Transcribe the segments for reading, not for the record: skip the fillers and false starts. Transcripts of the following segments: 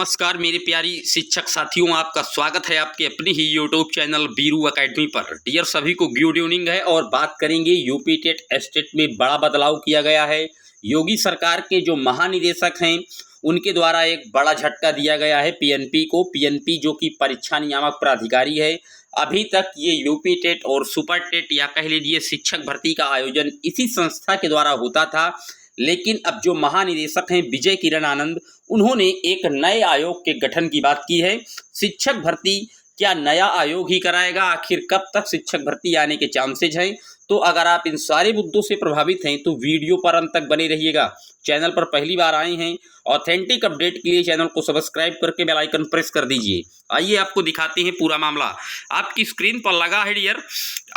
नमस्कार मेरे प्यारी शिक्षक साथियों, आपका स्वागत है आपके अपने ही यूट्यूब चैनल बीरू एकेडमी पर। डियर सभी को गुड इवनिंग है और बात करेंगे यूपी टेट एस्टेट में बड़ा बदलाव किया गया है। योगी सरकार के जो महानिदेशक हैं उनके द्वारा एक बड़ा झटका दिया गया है पीएनपी को। पीएनपी जो कि परीक्षा नियामक प्राधिकारी है, अभी तक ये यूपी टेट और सुपर टेट या कह लीजिए शिक्षक भर्ती का आयोजन इसी संस्था के द्वारा होता था। लेकिन अब जो महानिदेशक हैं विजय किरण आनंद, उन्होंने एक नए आयोग के गठन की बात की है। शिक्षक भर्ती क्या नया आयोग ही कराएगा? आखिर कब तक शिक्षक भर्ती आने के चांसेज हैं? तो अगर आप इन सारे मुद्दों से प्रभावित हैं तो वीडियो पर अंत तक बने रहिएगा। चैनल पर पहली बार आए हैं, ऑथेंटिक अपडेट के लिए चैनल को सब्सक्राइब करके बेल आइकन प्रेस कर दीजिए। आइए आपको दिखाते हैं पूरा मामला। आपकी स्क्रीन पर लगा है डियर,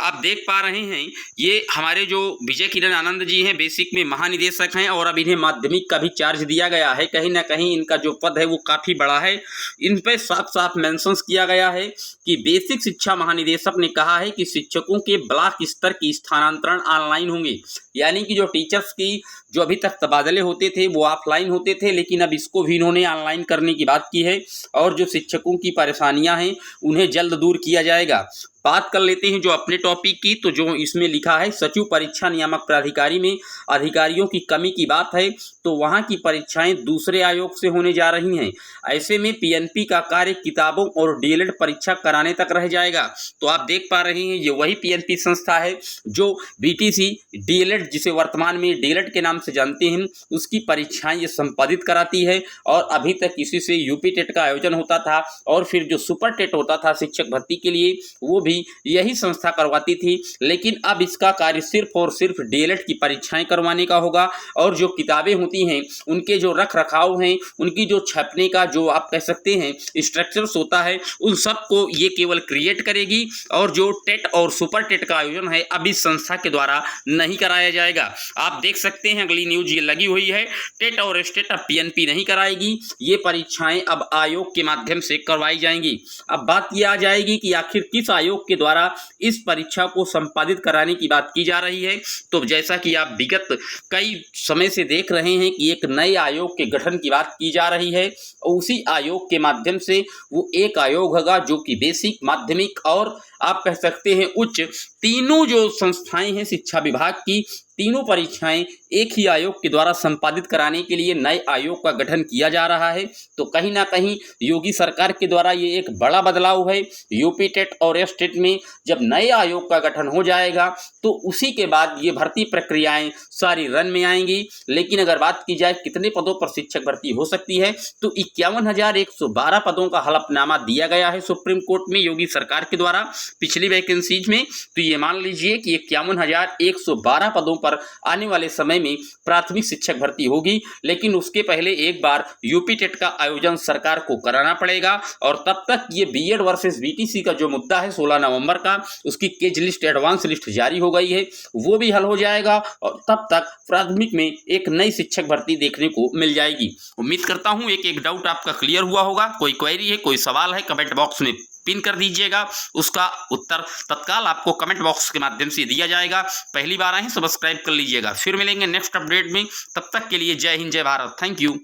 आप देख पा रहे हैं ये हमारे जो विजय किरण आनंद जी हैं, बेसिक में महानिदेशक हैं और अब इन्हें माध्यमिक का भी चार्ज दिया गया है। कहीं ना कहीं इनका जो पद है वो काफ़ी बड़ा है। इन पर साफ साफ मेंशंस किया गया है कि बेसिक शिक्षा महानिदेशक ने कहा है कि शिक्षकों के ब्लॉक स्तर की स्थानांतरण ऑनलाइन होंगे। यानी कि जो टीचर्स की जो अभी तक तबादले होते थे वो ऑफलाइन होते थे, लेकिन अब इसको भी इन्होंने ऑनलाइन करने की बात की है। और जो शिक्षकों की परेशानियां हैं उन्हें जल्द दूर किया जाएगा। बात कर लेते हैं जो अपने टॉपिक की। तो जो इसमें लिखा है, सचिव परीक्षा नियामक प्राधिकारी में अधिकारियों की कमी की बात है, तो वहां की परीक्षाएं दूसरे आयोग से होने जा रही हैं। ऐसे में पीएनपी का कार्य किताबों और डीएलएड परीक्षा कराने तक रह जाएगा। तो आप देख पा रहे हैं ये वही पीएनपी संस्था है जो बीटीसी डीएलएड, जिसे वर्तमान में डीएलएड के नाम से जानते हैं, उसकी परीक्षाएं ये संपादित कराती है। और अभी तक इसी से यूपी टेट का आयोजन होता था और फिर जो सुपर टेट होता था शिक्षक भर्ती के लिए, वो भी यही संस्था करवाती थी। लेकिन अब इसका कार्य सिर्फ और सिर्फ डीएलएड की परीक्षाएं करवाने का होगा। और जो किताबें होती हैं उनके जो रख रखाव हैं, उनकी जो छपने का जो आप कह सकते हैं स्ट्रक्चर्स होता है, उन सब को ये केवल क्रिएट करेगी। और जो टेट और सुपर टेट का आयोजन है अब इस संस्था के द्वारा नहीं कराया जाएगा। आप देख सकते हैं अगली न्यूज ये लगी हुई है, टेट और स्टेट अब पीएनपी नहीं कराएगी, ये परीक्षाएं अब आयोग के माध्यम से करवाई जाएंगी। अब बात यह आ जाएगी कि आखिर किस आयोग के द्वारा इस परीक्षा को संपादित कराने की बात की जा रही है। तो जैसा कि आप विगत कई समय से देख रहे हैं कि एक नए आयोग के गठन की बात की जा रही है। उसी आयोग के माध्यम से वो एक आयोग होगा जो कि बेसिक, माध्यमिक और आप कह सकते हैं उच्च, तीनों जो संस्थाएं हैं शिक्षा विभाग की, तीनों परीक्षाएं एक ही आयोग के द्वारा संपादित कराने के लिए नए आयोग का गठन किया जा रहा है। तो कहीं ना कहीं योगी सरकार के द्वारा ये एक बड़ा बदलाव है। यूपी टेट और एस्टेट में जब नए आयोग का गठन हो जाएगा तो उसी के बाद ये भर्ती प्रक्रियाएं सारी रन में आएंगी। लेकिन अगर बात की जाए कितने पदों पर शिक्षक भर्ती हो सकती है, तो 51,112 पदों का हलफनामा दिया गया है सुप्रीम कोर्ट में योगी सरकार के द्वारा पिछली वैकेंसीज में। तो ये मान लीजिए कि 51,112 पदों पर आने वाले समय में प्राथमिक शिक्षक भर्ती होगी। लेकिन उसके पहले एक बार यूपी टेट का आयोजन सरकार को कराना पड़ेगा। और तब तक ये बीएड वर्सेस बीटीसी का जो मुद्दा है 16 नवंबर का, उसकी केज लिस्ट, एडवांस लिस्ट जारी हो गई है, वो भी हल हो जाएगा। और तब तक प्राथमिक में एक नई शिक्षक भर्ती देखने को मिल जाएगी। उम्मीद करता हूं एक डाउट आपका क्लियर हुआ होगा। कोई क्वेरी है, कोई सवाल है, कमेंट बॉक्स में पिन कर दीजिएगा, उसका उत्तर तत्काल आपको कमेंट बॉक्स के माध्यम से दिया जाएगा। पहली बार आए हैं सब्सक्राइब कर लीजिएगा। फिर मिलेंगे नेक्स्ट अपडेट में, तब तक के लिए जय हिंद, जय भारत। Thank you.